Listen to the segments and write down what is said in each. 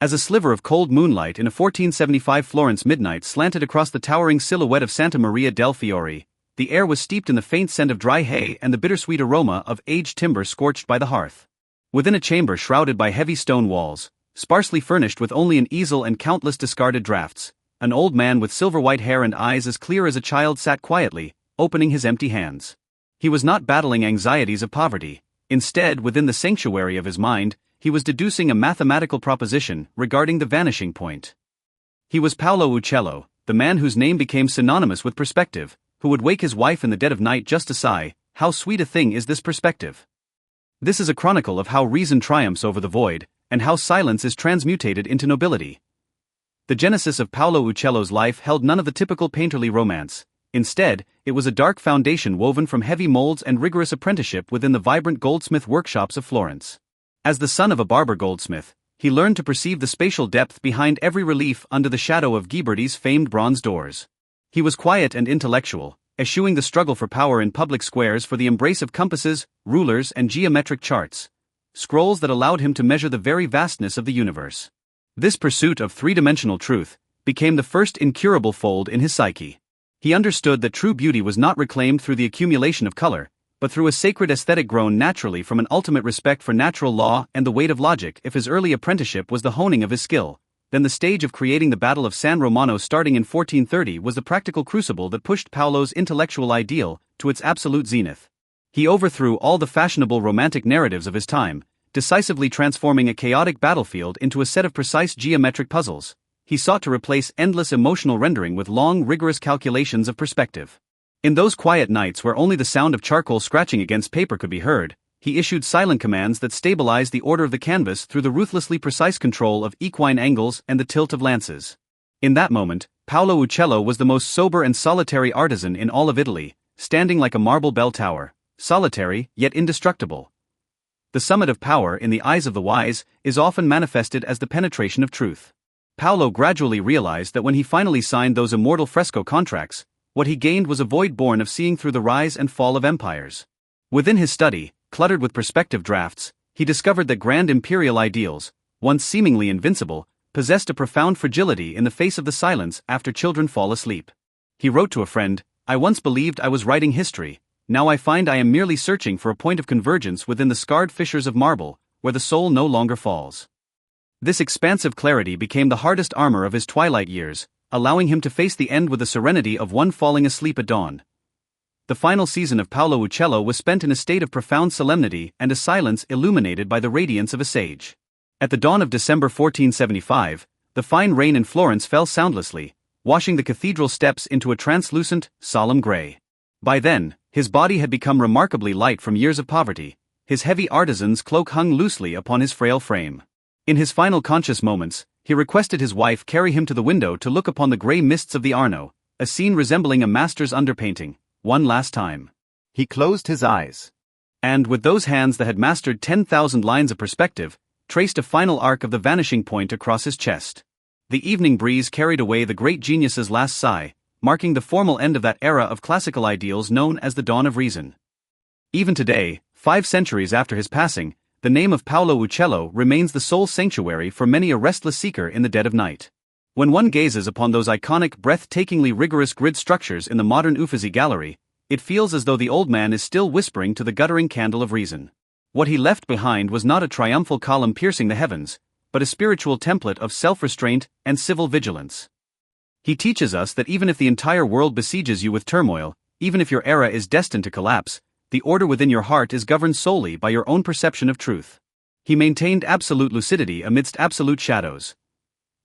As a sliver of cold moonlight in a 1475 Florence midnight slanted across the towering silhouette of Santa Maria del Fiore, the air was steeped in the faint scent of dry hay and the bittersweet aroma of aged timber scorched by the hearth. Within a chamber shrouded by heavy stone walls, sparsely furnished with only an easel and countless discarded drafts, an old man with silver-white hair and eyes as clear as a child sat quietly, opening his empty hands. He was not battling anxieties of poverty. Instead, within the sanctuary of his mind, he was deducing a mathematical proposition regarding the vanishing point. He was Paolo Uccello, the man whose name became synonymous with perspective, who would wake his wife in the dead of night just to sigh, "How sweet a thing is this perspective." This is a chronicle of how reason triumphs over the void, and how silence is transmutated into nobility. The genesis of Paolo Uccello's life held none of the typical painterly romance. Instead, it was a dark foundation woven from heavy molds and rigorous apprenticeship within the vibrant goldsmith workshops of Florence. As the son of a barber goldsmith, he learned to perceive the spatial depth behind every relief under the shadow of Ghiberti's famed bronze doors. He was quiet and intellectual, eschewing the struggle for power in public squares for the embrace of compasses, rulers, and geometric charts, scrolls that allowed him to measure the very vastness of the universe. This pursuit of three-dimensional truth became the first incurable fold in his psyche. He understood that true beauty was not reclaimed through the accumulation of color, but through a sacred aesthetic grown naturally from an ultimate respect for natural law and the weight of logic. If his early apprenticeship was the honing of his skill, then the stage of creating the Battle of San Romano starting in 1430 was the practical crucible that pushed Paolo's intellectual ideal to its absolute zenith. He overthrew all the fashionable romantic narratives of his time, decisively transforming a chaotic battlefield into a set of precise geometric puzzles. He sought to replace endless emotional rendering with long, rigorous calculations of perspective. In those quiet nights where only the sound of charcoal scratching against paper could be heard, he issued silent commands that stabilized the order of the canvas through the ruthlessly precise control of equine angles and the tilt of lances. In that moment, Paolo Uccello was the most sober and solitary artisan in all of Italy, standing like a marble bell tower, solitary yet indestructible. The summit of power in the eyes of the wise is often manifested as the penetration of truth. Paolo gradually realized that when he finally signed those immortal fresco contracts, what he gained was a void born of seeing through the rise and fall of empires. Within his study, cluttered with perspective drafts, he discovered that grand imperial ideals, once seemingly invincible, possessed a profound fragility in the face of the silence after children fall asleep. He wrote to a friend, "I once believed I was writing history, now I find I am merely searching for a point of convergence within the scarred fissures of marble, where the soul no longer falls." This expansive clarity became the hardest armor of his twilight years, allowing him to face the end with the serenity of one falling asleep at dawn. The final season of Paolo Uccello was spent in a state of profound solemnity and a silence illuminated by the radiance of a sage. At the dawn of December 1475, the fine rain in Florence fell soundlessly, washing the cathedral steps into a translucent, solemn gray. By then, his body had become remarkably light from years of poverty. His heavy artisan's cloak hung loosely upon his frail frame. In his final conscious moments, he requested his wife carry him to the window to look upon the gray mists of the Arno, a scene resembling a master's underpainting, one last time. He closed his eyes, and with those hands that had mastered 10,000 lines of perspective, traced a final arc of the vanishing point across his chest. The evening breeze carried away the great genius's last sigh, marking the formal end of that era of classical ideals known as the dawn of reason. Even today, 5 centuries after his passing, the name of Paolo Uccello remains the sole sanctuary for many a restless seeker in the dead of night. When one gazes upon those iconic, breathtakingly rigorous grid structures in the modern Uffizi Gallery, it feels as though the old man is still whispering to the guttering candle of reason. What he left behind was not a triumphal column piercing the heavens, but a spiritual template of self-restraint and civil vigilance. He teaches us that even if the entire world besieges you with turmoil, even if your era is destined to collapse, the order within your heart is governed solely by your own perception of truth. He maintained absolute lucidity amidst absolute shadows.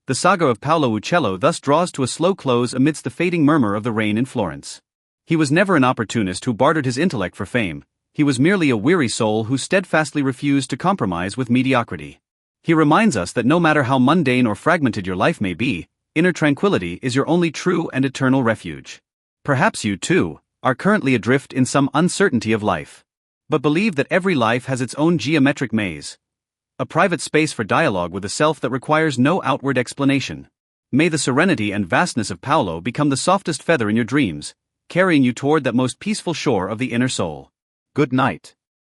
The saga of Paolo Uccello thus draws to a slow close amidst the fading murmur of the rain in Florence. He was never an opportunist who bartered his intellect for fame. He was merely a weary soul who steadfastly refused to compromise with mediocrity. He reminds us that no matter how mundane or fragmented your life may be, inner tranquility is your only true and eternal refuge. Perhaps you, too, are currently adrift in some uncertainty of life. But believe that every life has its own geometric maze, a private space for dialogue with a self that requires no outward explanation. May the serenity and vastness of Paolo become the softest feather in your dreams, carrying you toward that most peaceful shore of the inner soul. Good night.